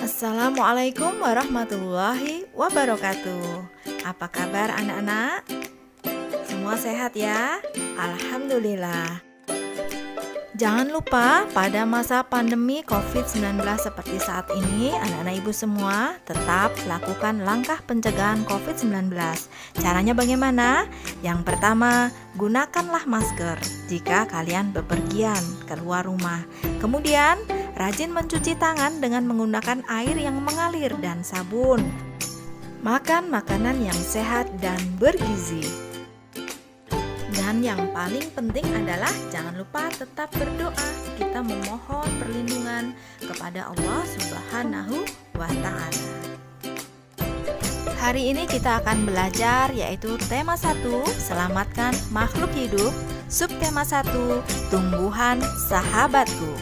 Assalamualaikum warahmatullahi wabarakatuh. Apa kabar anak-anak? Semua sehat ya? Alhamdulillah. Jangan lupa pada masa pandemi COVID-19 seperti saat ini, anak-anak ibu semua tetap lakukan langkah pencegahan COVID-19. Caranya bagaimana? Yang pertama, gunakanlah masker jika kalian bepergian keluar rumah. Kemudian, rajin mencuci tangan dengan menggunakan air yang mengalir dan sabun. Makan makanan yang sehat dan bergizi. Dan yang paling penting adalah jangan lupa tetap berdoa. Kita memohon perlindungan kepada Allah Subhanahu wa Ta'ala. Hari ini kita akan belajar yaitu tema 1, selamatkan makhluk hidup. Subtema 1, tumbuhan sahabatku.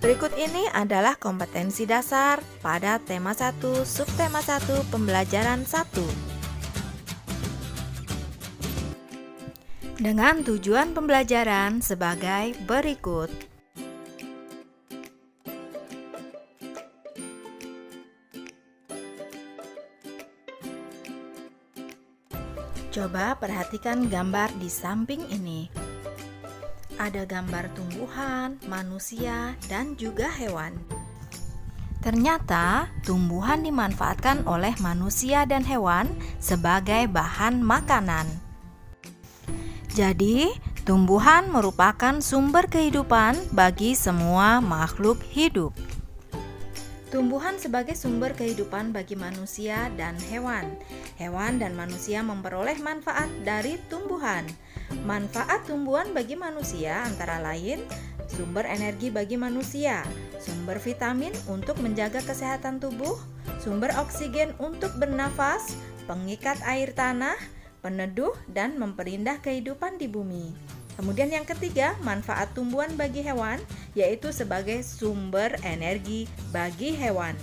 Berikut ini adalah kompetensi dasar pada tema 1, subtema 1, pembelajaran 1. Dengan tujuan pembelajaran sebagai berikut. Coba perhatikan gambar di samping ini. Ada gambar tumbuhan, manusia, dan juga hewan. Ternyata tumbuhan dimanfaatkan oleh manusia dan hewan sebagai bahan makanan. Jadi, tumbuhan merupakan sumber kehidupan bagi semua makhluk hidup. Tumbuhan sebagai sumber kehidupan bagi manusia dan hewan. Hewan dan manusia memperoleh manfaat dari tumbuhan. Manfaat tumbuhan bagi manusia antara lain sumber energi bagi manusia, sumber vitamin untuk menjaga kesehatan tubuh, sumber oksigen untuk bernafas, pengikat air tanah, peneduh dan memperindah kehidupan di bumi. Kemudian yang ketiga, manfaat tumbuhan bagi hewan yaitu sebagai sumber energi bagi hewan.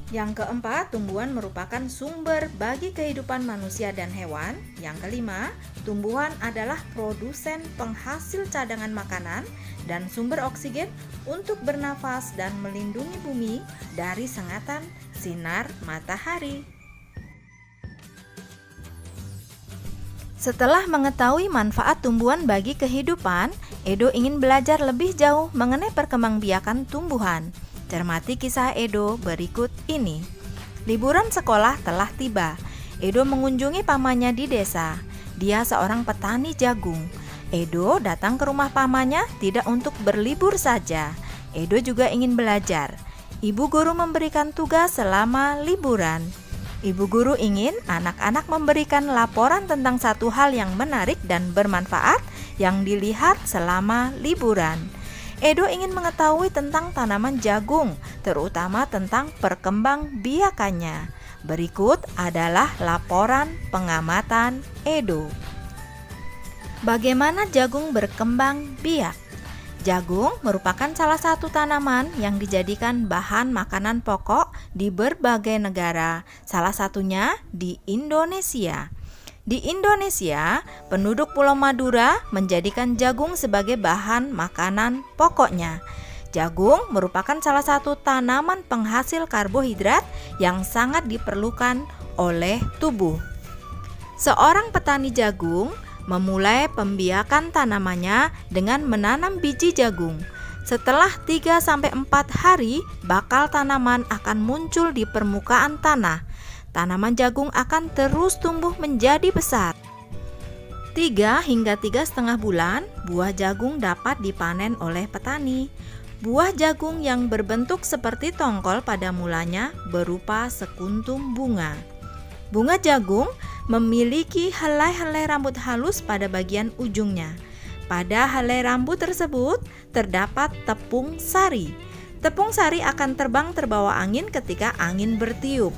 Yang keempat, tumbuhan merupakan sumber bagi kehidupan manusia dan hewan. Yang kelima, tumbuhan adalah produsen penghasil cadangan makanan dan sumber oksigen untuk bernafas dan melindungi bumi dari sengatan sinar matahari. Setelah mengetahui manfaat tumbuhan bagi kehidupan, Edo ingin belajar lebih jauh mengenai perkembangbiakan tumbuhan. Cermati kisah Edo berikut ini. Liburan sekolah telah tiba. Edo mengunjungi pamannya di desa. Dia seorang petani jagung. Edo datang ke rumah pamannya tidak untuk berlibur saja. Edo juga ingin belajar. Ibu guru memberikan tugas selama liburan. Ibu guru ingin anak-anak memberikan laporan tentang satu hal yang menarik dan bermanfaat yang dilihat selama liburan. Edo ingin mengetahui tentang tanaman jagung, terutama tentang perkembangbiakannya. Berikut adalah laporan pengamatan Edo. Bagaimana jagung berkembang biak? Jagung merupakan salah satu tanaman yang dijadikan bahan makanan pokok di berbagai negara, salah satunya di Indonesia. Di Indonesia, penduduk Pulau Madura menjadikan jagung sebagai bahan makanan pokoknya. Jagung merupakan salah satu tanaman penghasil karbohidrat yang sangat diperlukan oleh tubuh. Seorang petani jagung memulai pembiakan tanamannya dengan menanam biji jagung. Setelah 3-4 hari, bakal tanaman akan muncul di permukaan tanah. Tanaman jagung akan terus tumbuh menjadi besar. 3 hingga 3,5 bulan, buah jagung dapat dipanen oleh petani. Buah jagung yang berbentuk seperti tongkol pada mulanya berupa sekuntum bunga. Bunga jagung memiliki helai-helai rambut halus pada bagian ujungnya. Pada helai rambut tersebut terdapat tepung sari. Tepung sari akan terbang terbawa angin ketika angin bertiup.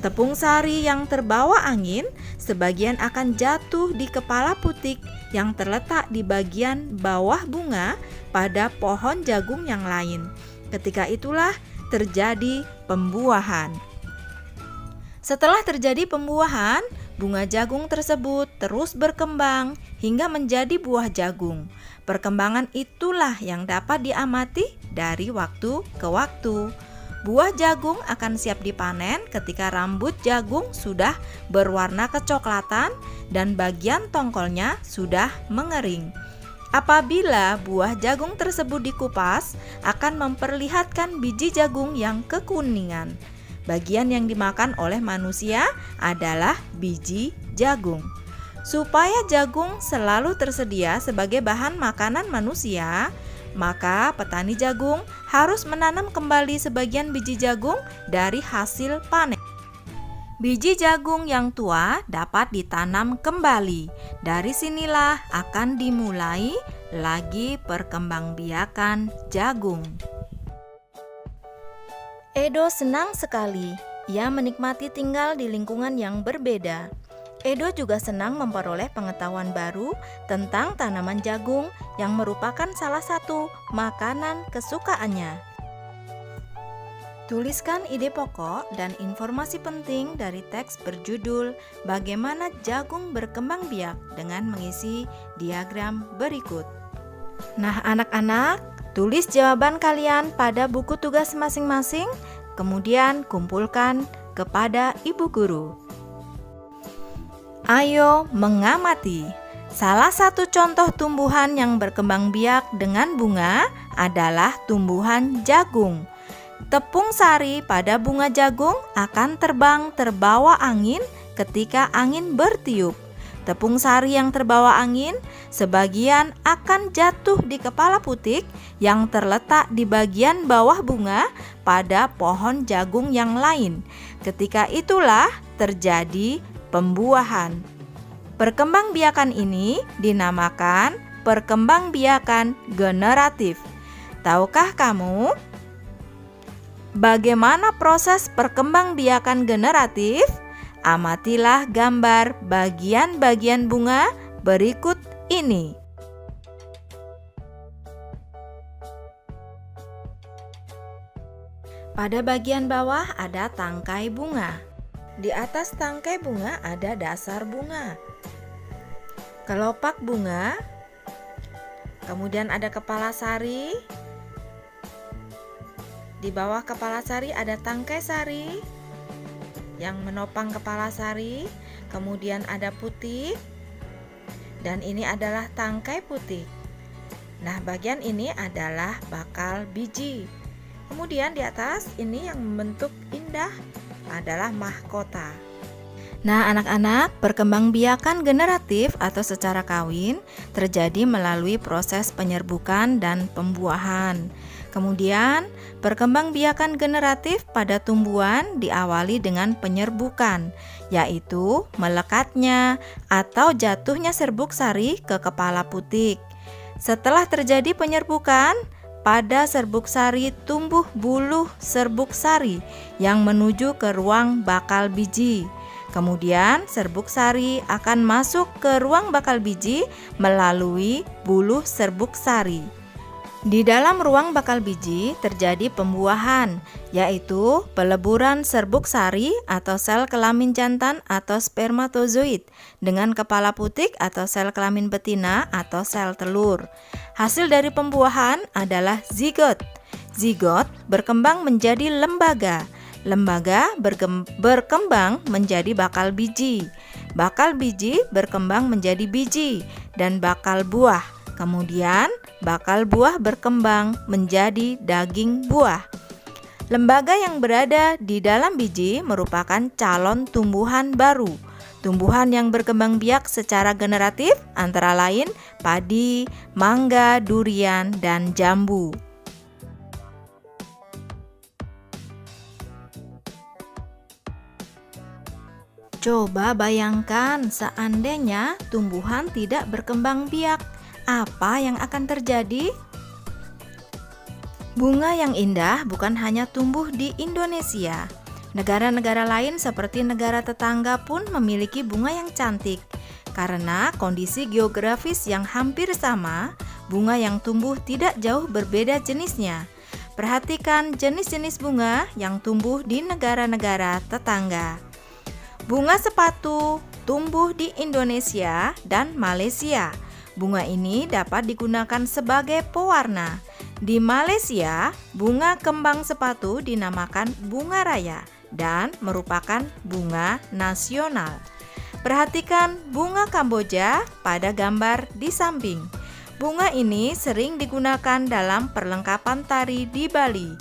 Tepung sari yang terbawa angin sebagian akan jatuh di kepala putik yang terletak di bagian bawah bunga pada pohon jagung yang lain. Ketika itulah terjadi pembuahan. Setelah terjadi pembuahan, bunga jagung tersebut terus berkembang hingga menjadi buah jagung. Perkembangan itulah yang dapat diamati dari waktu ke waktu. Buah jagung akan siap dipanen ketika rambut jagung sudah berwarna kecoklatan dan bagian tongkolnya sudah mengering. Apabila buah jagung tersebut dikupas, akan memperlihatkan biji jagung yang kekuningan. Bagian yang dimakan oleh manusia adalah biji jagung. Supaya jagung selalu tersedia sebagai bahan makanan manusia, maka petani jagung harus menanam kembali sebagian biji jagung dari hasil panen. Biji jagung yang tua dapat ditanam kembali. Dari sinilah akan dimulai lagi perkembangbiakan jagung. Edo senang sekali. Ia menikmati tinggal di lingkungan yang berbeda. Edo juga senang memperoleh pengetahuan baru tentang tanaman jagung yang merupakan salah satu makanan kesukaannya. Tuliskan ide pokok dan informasi penting dari teks berjudul "Bagaimana Jagung Berkembang Biak" dengan mengisi diagram berikut. Nah, anak-anak, tulis jawaban kalian pada buku tugas masing-masing, kemudian kumpulkan kepada ibu guru. Ayo mengamati. Salah satu contoh tumbuhan yang berkembang biak dengan bunga adalah tumbuhan jagung. Tepung sari pada bunga jagung akan terbang terbawa angin ketika angin bertiup. Tepung sari yang terbawa angin sebagian akan jatuh di kepala putik yang terletak di bagian bawah bunga pada pohon jagung yang lain. Ketika itulah terjadi pembuahan. Perkembangbiakan ini dinamakan perkembangbiakan generatif. Tahukah kamu bagaimana proses perkembangbiakan generatif? Amatilah gambar bagian-bagian bunga berikut ini. Pada bagian bawah ada tangkai bunga. Di atas tangkai bunga ada dasar bunga, kelopak bunga, kemudian ada kepala sari. Di bawah kepala sari ada tangkai sari yang menopang kepala sari, kemudian ada putik, dan ini adalah tangkai putik. Nah, bagian ini adalah bakal biji. Kemudian di atas ini yang membentuk indah adalah mahkota. Nah, anak-anak, perkembangbiakan generatif atau secara kawin terjadi melalui proses penyerbukan dan pembuahan. Kemudian, perkembangbiakan generatif pada tumbuhan diawali dengan penyerbukan, yaitu melekatnya atau jatuhnya serbuk sari ke kepala putik. Setelah terjadi penyerbukan, pada serbuk sari tumbuh buluh serbuk sari yang menuju ke ruang bakal biji. Kemudian serbuk sari akan masuk ke ruang bakal biji melalui buluh serbuk sari. Di dalam ruang bakal biji terjadi pembuahan, yaitu peleburan serbuk sari atau sel kelamin jantan atau spermatozoid dengan kepala putik atau sel kelamin betina atau sel telur. Hasil dari pembuahan adalah zigot. Zigot berkembang menjadi lembaga. Lembaga berkembang menjadi bakal biji. Bakal biji berkembang menjadi biji dan bakal buah. Kemudian bakal buah berkembang menjadi daging buah. Lembaga yang berada di dalam biji merupakan calon tumbuhan baru. Tumbuhan yang berkembang biak secara generatif antara lain padi, mangga, durian, dan jambu. Coba bayangkan seandainya tumbuhan tidak berkembang biak. Apa yang akan terjadi? Bunga yang indah bukan hanya tumbuh di Indonesia. Negara-negara lain seperti negara tetangga pun memiliki bunga yang cantik. Karena kondisi geografis yang hampir sama, bunga yang tumbuh tidak jauh berbeda jenisnya. Perhatikan jenis-jenis bunga yang tumbuh di negara-negara tetangga. Bunga sepatu tumbuh di Indonesia dan Malaysia. Bunga ini dapat digunakan sebagai pewarna. Di Malaysia, bunga kembang sepatu dinamakan bunga raya dan merupakan bunga nasional. Perhatikan bunga Kamboja pada gambar di samping. Bunga ini sering digunakan dalam perlengkapan tari di Bali.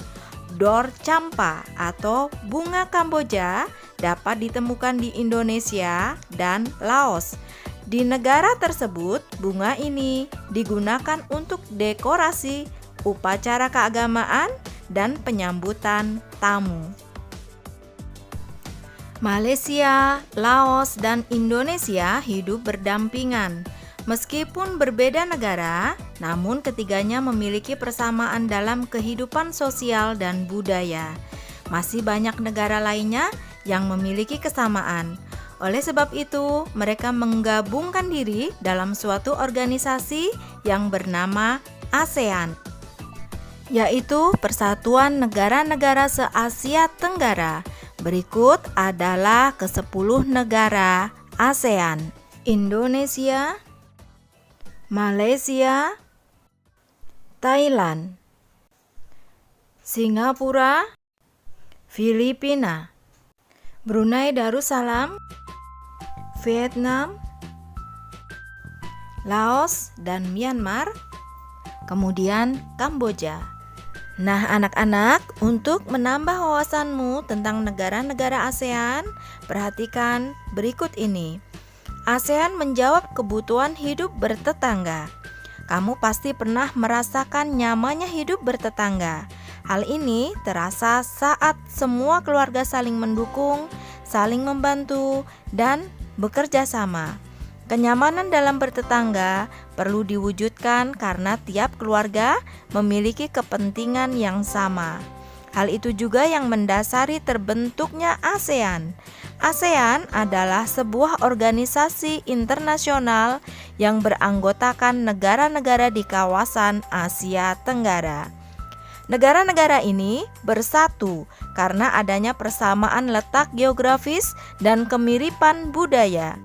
Dor campa atau bunga Kamboja dapat ditemukan di Indonesia dan Laos. Di negara tersebut, bunga ini digunakan untuk dekorasi, upacara keagamaan, dan penyambutan tamu. Malaysia, Laos, dan Indonesia hidup berdampingan. Meskipun berbeda negara, namun ketiganya memiliki persamaan dalam kehidupan sosial dan budaya. Masih banyak negara lainnya yang memiliki kesamaan. Oleh sebab itu, mereka menggabungkan diri dalam suatu organisasi yang bernama ASEAN, yaitu Persatuan Negara-Negara Se-Asia Tenggara. Berikut adalah ke-10 negara ASEAN: Indonesia, Malaysia, Thailand, Singapura, Filipina, Brunei Darussalam, Vietnam, Laos, dan Myanmar, kemudian Kamboja. Nah, anak-anak, untuk menambah wawasanmu tentang negara-negara ASEAN, perhatikan berikut ini. ASEAN menjawab kebutuhan hidup bertetangga. Kamu pasti pernah merasakan nyamannya hidup bertetangga. Hal ini terasa saat semua keluarga saling mendukung, saling membantu, dan bekerja sama. Kenyamanan dalam bertetangga perlu diwujudkan karena tiap keluarga memiliki kepentingan yang sama. Hal itu juga yang mendasari terbentuknya ASEAN. ASEAN adalah sebuah organisasi internasional yang beranggotakan negara-negara di kawasan Asia Tenggara. Negara-negara ini bersatu karena adanya persamaan letak geografis dan kemiripan budaya.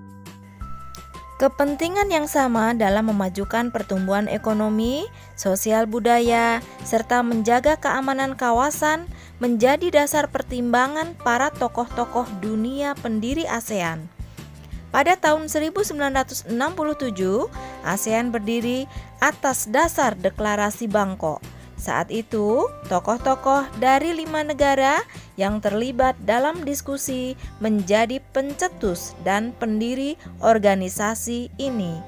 Kepentingan yang sama dalam memajukan pertumbuhan ekonomi, sosial budaya, serta menjaga keamanan kawasan menjadi dasar pertimbangan para tokoh-tokoh dunia pendiri ASEAN. Pada tahun 1967, ASEAN berdiri atas dasar Deklarasi Bangkok. Saat itu, tokoh-tokoh dari 5 negara yang terlibat dalam diskusi menjadi pencetus dan pendiri organisasi ini.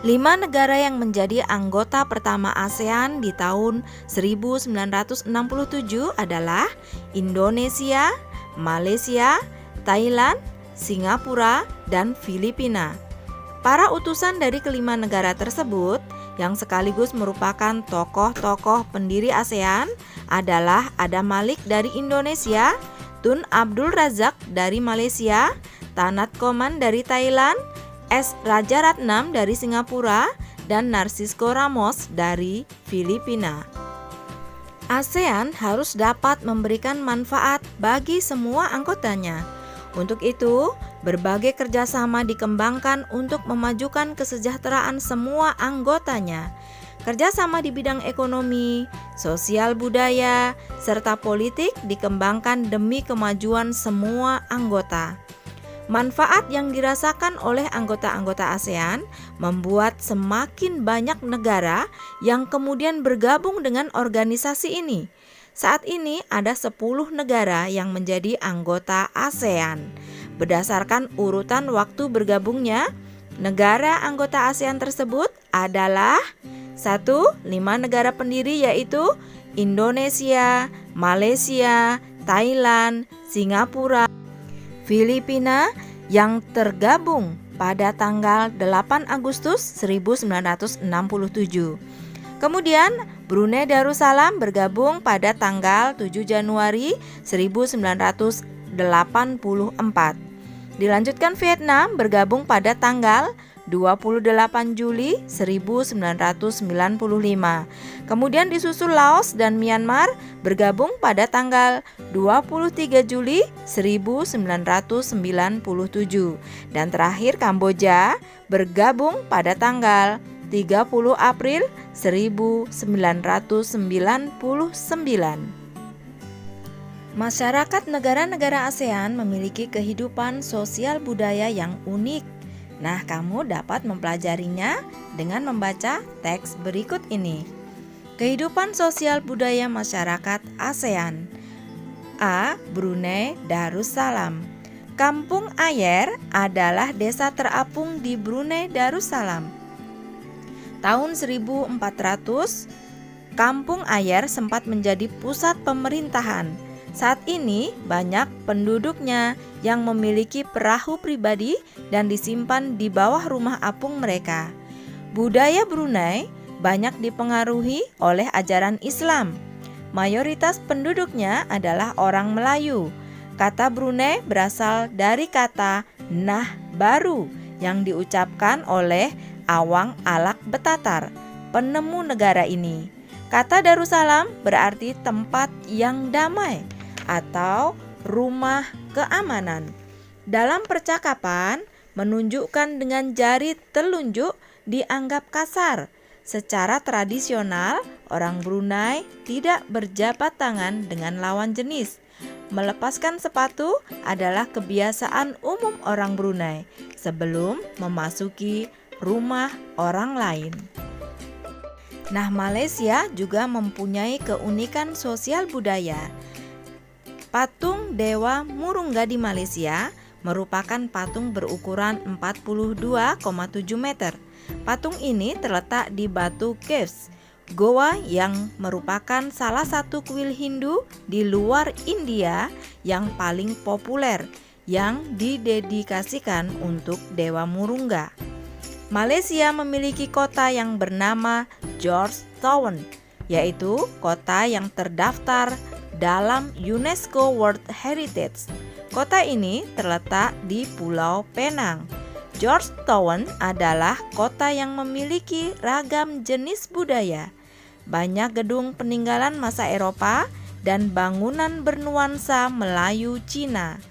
5 negara yang menjadi anggota pertama ASEAN di tahun 1967 adalah Indonesia, Malaysia, Thailand, Singapura, dan Filipina. Para utusan dari kelima negara tersebut yang sekaligus merupakan tokoh-tokoh pendiri ASEAN adalah Adam Malik dari Indonesia, Tun Abdul Razak dari Malaysia, Tanat Koman dari Thailand, S. Rajaratnam dari Singapura, dan Narcisco Ramos dari Filipina. ASEAN harus dapat memberikan manfaat bagi semua anggotanya. Untuk itu, berbagai kerjasama dikembangkan untuk memajukan kesejahteraan semua anggotanya. Kerjasama di bidang ekonomi, sosial budaya, serta politik dikembangkan demi kemajuan semua anggota. Manfaat yang dirasakan oleh anggota-anggota ASEAN membuat semakin banyak negara yang kemudian bergabung dengan organisasi ini. Saat ini ada 10 negara yang menjadi anggota ASEAN. Berdasarkan urutan waktu bergabungnya, negara anggota ASEAN tersebut adalah 1. 5 negara pendiri yaitu Indonesia, Malaysia, Thailand, Singapura, Filipina yang tergabung pada tanggal 8 Agustus 1967. Kemudian Brunei Darussalam bergabung pada tanggal 7 Januari 1984. Dilanjutkan Vietnam bergabung pada tanggal 28 Juli 1995. Kemudian disusul Laos dan Myanmar bergabung pada tanggal 23 Juli 1997. Dan terakhir Kamboja bergabung pada tanggal 30 April 1999. Masyarakat negara-negara ASEAN memiliki kehidupan sosial budaya yang unik. Nah, kamu dapat mempelajarinya dengan membaca teks berikut ini. Kehidupan sosial budaya masyarakat ASEAN. A. Brunei Darussalam. Kampung Ayer adalah desa terapung di Brunei Darussalam. Tahun 1400, Kampung Ayer sempat menjadi pusat pemerintahan. Saat ini banyak penduduknya yang memiliki perahu pribadi dan disimpan di bawah rumah apung mereka. Budaya Brunei banyak dipengaruhi oleh ajaran Islam. Mayoritas penduduknya adalah orang Melayu. Kata Brunei berasal dari kata nah baru yang diucapkan oleh Awang Alak Betatar, penemu negara ini. Kata Darussalam berarti tempat yang damai atau rumah keamanan. Dalam percakapan, menunjukkan dengan jari telunjuk dianggap kasar. Secara tradisional, orang Brunei tidak berjabat tangan dengan lawan jenis. Melepaskan sepatu adalah kebiasaan umum orang Brunei sebelum memasuki rumah orang lain. Nah, Malaysia juga mempunyai keunikan sosial budaya. Patung Dewa Murungga di Malaysia merupakan patung berukuran 42,7 meter. Patung ini terletak di Batu Caves, goa yang merupakan salah satu kuil Hindu di luar India yang paling populer yang didedikasikan untuk Dewa Murungga. Malaysia memiliki kota yang bernama Georgetown, yaitu kota yang terdaftar dalam UNESCO World Heritage. Kota ini terletak di Pulau Penang. Georgetown adalah kota yang memiliki ragam jenis budaya. Banyak gedung peninggalan masa Eropa dan bangunan bernuansa Melayu Cina.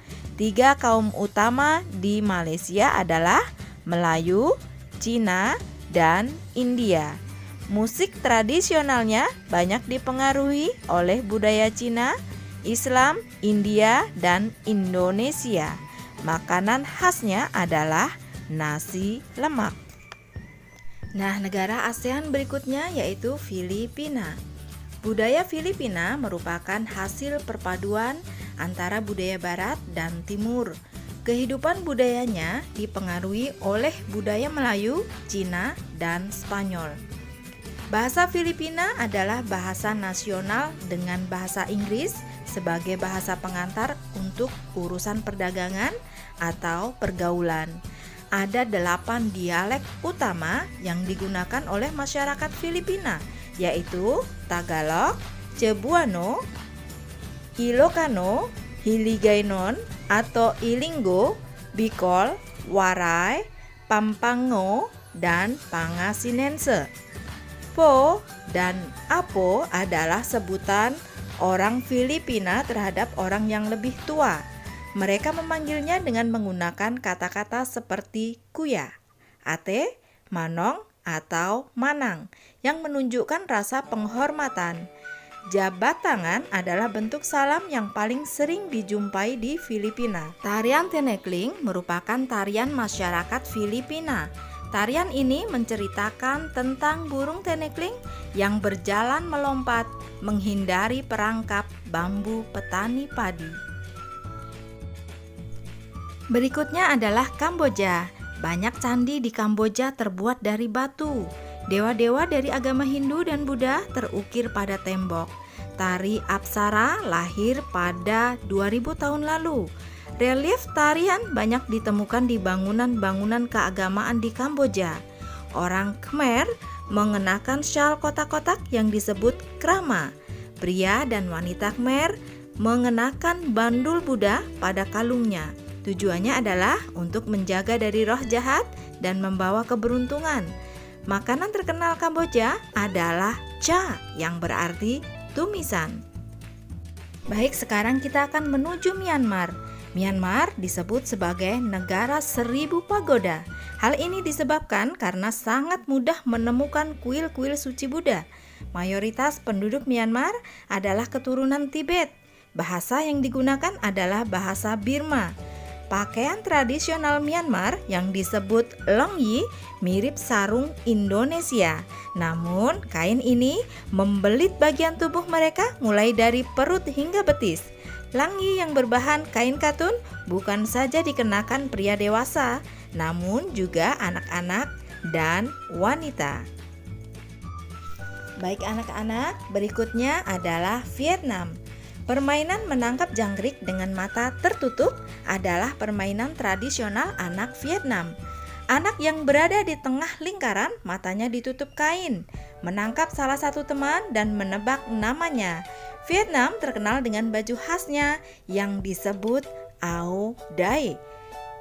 3 kaum utama di Malaysia adalah Melayu, Cina, dan India. Musik tradisionalnya banyak dipengaruhi oleh budaya Cina, Islam, India, dan Indonesia. Makanan khasnya adalah nasi lemak. Nah, negara ASEAN berikutnya yaitu Filipina. Budaya Filipina merupakan hasil perpaduan antara budaya barat dan timur. Kehidupan budayanya dipengaruhi oleh budaya Melayu, Cina, dan Spanyol. Bahasa Filipina adalah bahasa nasional dengan bahasa Inggris sebagai bahasa pengantar untuk urusan perdagangan atau pergaulan. Ada 8 dialek utama yang digunakan oleh masyarakat Filipina, yaitu Tagalog, Cebuano, Ilocano, Hiligaynon atau Ilinggo, Bicol, Waray, Pampanga, dan Pangasinense. Po dan Apo adalah sebutan orang Filipina terhadap orang yang lebih tua. Mereka memanggilnya dengan menggunakan kata-kata seperti kuya, ate, manong, atau manang yang menunjukkan rasa penghormatan. Jabat tangan adalah bentuk salam yang paling sering dijumpai di Filipina. Tarian tenekling merupakan tarian masyarakat Filipina. Tarian ini menceritakan tentang burung tenekling yang berjalan melompat menghindari perangkap bambu petani padi. Berikutnya adalah Kamboja. Banyak candi di Kamboja terbuat dari batu. Dewa-dewa dari agama Hindu dan Buddha terukir pada tembok. Tari Apsara lahir pada 2000 tahun lalu. Relief tarian banyak ditemukan di bangunan-bangunan keagamaan di Kamboja. Orang Khmer mengenakan syal kotak-kotak yang disebut krama. Pria dan wanita Khmer mengenakan bandul Buddha pada kalungnya. Tujuannya adalah untuk menjaga dari roh jahat dan membawa keberuntungan. Makanan terkenal Kamboja adalah cha yang berarti tumisan. Baik, sekarang kita akan menuju Myanmar. Myanmar disebut sebagai negara 1000 pagoda. Hal ini disebabkan karena sangat mudah menemukan kuil-kuil suci Buddha. Mayoritas penduduk Myanmar adalah keturunan Tibet. Bahasa yang digunakan adalah bahasa Burma. Pakaian tradisional Myanmar yang disebut longyi mirip sarung Indonesia. Namun, kain ini membelit bagian tubuh mereka mulai dari perut hingga betis. Longyi yang berbahan kain katun bukan saja dikenakan pria dewasa, namun juga anak-anak dan wanita. Baik anak-anak, berikutnya adalah Vietnam. Permainan menangkap jangkrik dengan mata tertutup adalah permainan tradisional anak Vietnam. Anak yang berada di tengah lingkaran, matanya ditutup kain, menangkap salah satu teman dan menebak namanya. Vietnam terkenal dengan baju khasnya yang disebut Ao Dai.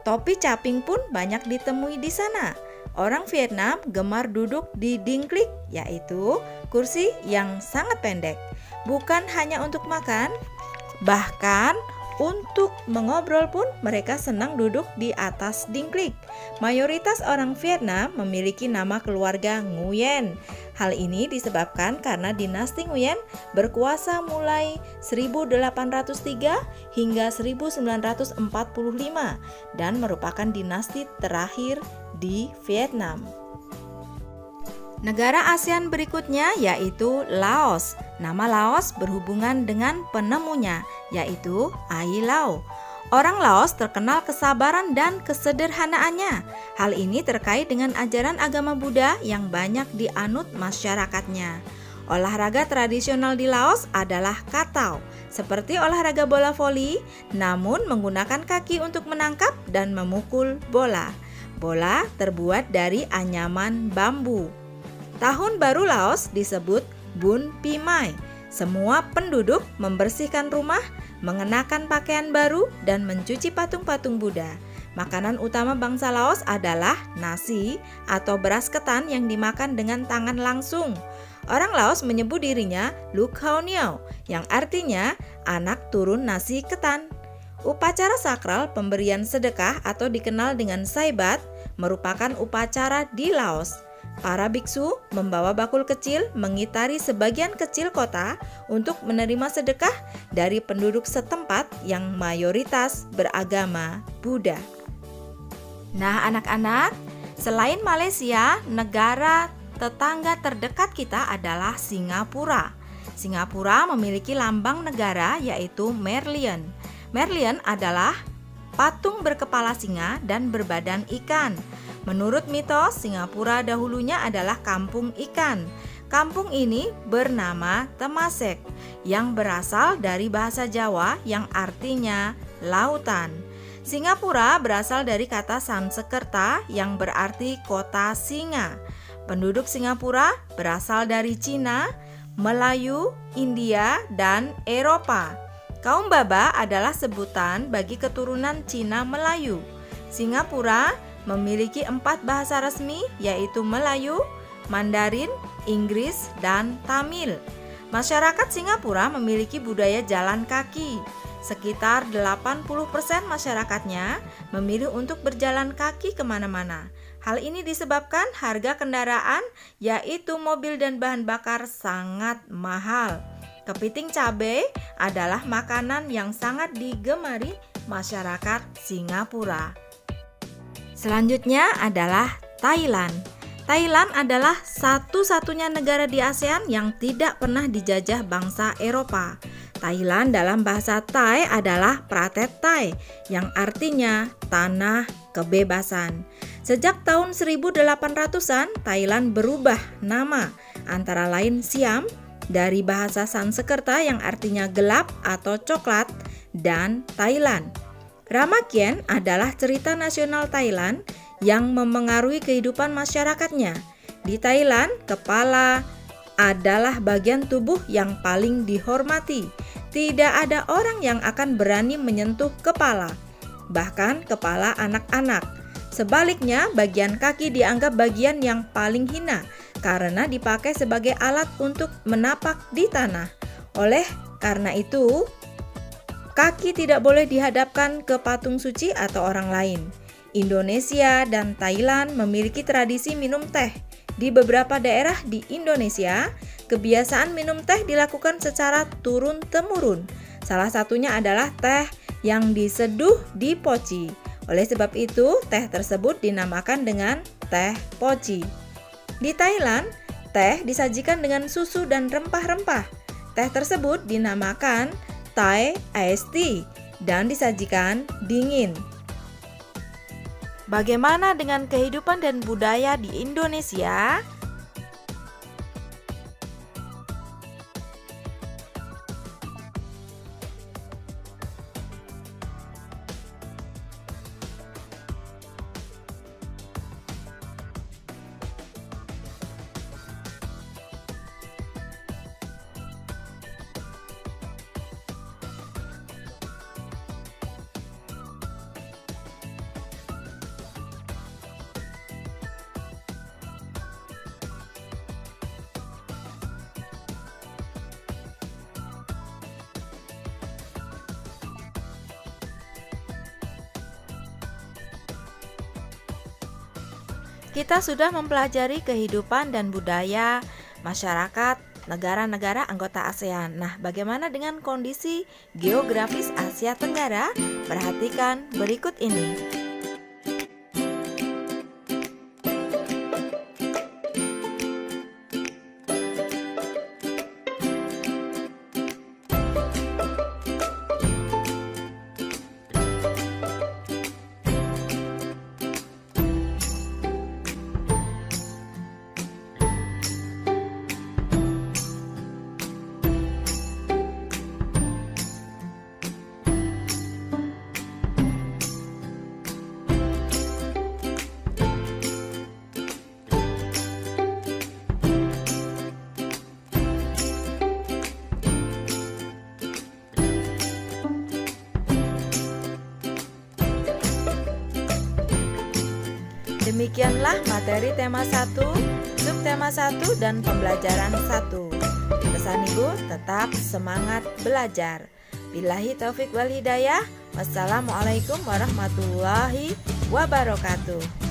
Topi caping pun banyak ditemui di sana. Orang Vietnam gemar duduk di dingklik, yaitu kursi yang sangat pendek. Bukan hanya untuk makan, bahkan untuk mengobrol pun mereka senang duduk di atas dingklik. Mayoritas orang Vietnam memiliki nama keluarga Nguyen. Hal ini disebabkan karena dinasti Nguyen berkuasa mulai 1803 hingga 1945 dan merupakan dinasti terakhir di Vietnam. Negara ASEAN berikutnya yaitu Laos. Nama Laos berhubungan dengan penemunya, yaitu Ai Lau. Orang Laos terkenal kesabaran dan kesederhanaannya. Hal ini terkait dengan ajaran agama Buddha yang banyak dianut masyarakatnya. Olahraga tradisional di Laos adalah katau, seperti olahraga bola voli, namun menggunakan kaki untuk menangkap dan memukul bola. Bola terbuat dari anyaman bambu. Tahun baru Laos disebut Bun Pi Mai. Semua penduduk membersihkan rumah, mengenakan pakaian baru, dan mencuci patung-patung Buddha. Makanan utama bangsa Laos adalah nasi atau beras ketan yang dimakan dengan tangan langsung. Orang Laos menyebut dirinya Lu Khao Niao, yang artinya anak turun nasi ketan. Upacara sakral pemberian sedekah atau dikenal dengan Saibat merupakan upacara di Laos. Para biksu membawa bakul kecil mengitari sebagian kecil kota untuk menerima sedekah dari penduduk setempat yang mayoritas beragama Buddha. Nah anak-anak, selain Malaysia, negara tetangga terdekat kita adalah Singapura. Singapura memiliki lambang negara yaitu Merlion. Merlion adalah patung berkepala singa dan berbadan ikan. Menurut mitos, Singapura dahulunya adalah kampung ikan. Kampung ini bernama Temasek, yang berasal dari bahasa Jawa yang artinya lautan. Singapura berasal dari kata Sanskerta yang berarti kota singa. Penduduk Singapura berasal dari Cina, Melayu, India, dan Eropa. Kaum Baba adalah sebutan bagi keturunan Cina Melayu. Singapura memiliki 4 bahasa resmi yaitu Melayu, Mandarin, Inggris, dan Tamil. Masyarakat Singapura memiliki budaya jalan kaki. Sekitar 80% masyarakatnya memilih untuk berjalan kaki kemana-mana. Hal ini disebabkan harga kendaraan yaitu mobil dan bahan bakar sangat mahal. Kepiting cabai adalah makanan yang sangat digemari masyarakat Singapura. Selanjutnya adalah Thailand. Thailand adalah satu-satunya negara di ASEAN yang tidak pernah dijajah bangsa Eropa. Thailand dalam bahasa Thai adalah Pratet Thai, yang artinya tanah kebebasan. Sejak tahun 1800-an, Thailand berubah nama, antara lain Siam, dari bahasa Sanskerta yang artinya gelap atau coklat, dan Thailand. Ramakien adalah cerita nasional Thailand yang memengaruhi kehidupan masyarakatnya. Di Thailand, kepala adalah bagian tubuh yang paling dihormati. Tidak ada orang yang akan berani menyentuh kepala, bahkan kepala anak-anak. Sebaliknya, bagian kaki dianggap bagian yang paling hina karena dipakai sebagai alat untuk menapak di tanah. Oleh karena itu, Kaki tidak boleh dihadapkan ke patung suci atau orang lain. Indonesia dan Thailand memiliki tradisi minum teh. Di beberapa daerah di Indonesia, kebiasaan minum teh dilakukan secara turun-temurun. Salah satunya adalah teh yang diseduh di poci. Oleh sebab itu, teh tersebut dinamakan dengan teh poci. Di Thailand, teh disajikan dengan susu dan rempah-rempah. Teh tersebut dinamakan Thai Iced Tea dan disajikan dingin. Bagaimana dengan kehidupan dan budaya di Indonesia? Kita sudah mempelajari kehidupan dan budaya masyarakat negara-negara anggota ASEAN. Nah, bagaimana dengan kondisi geografis Asia Tenggara? Perhatikan berikut ini. Demikianlah materi tema 1, subtema 1, dan pembelajaran 1. Pesan Ibu, tetap semangat belajar. Billahi taufik wal hidayah. Wassalamualaikum warahmatullahi wabarakatuh.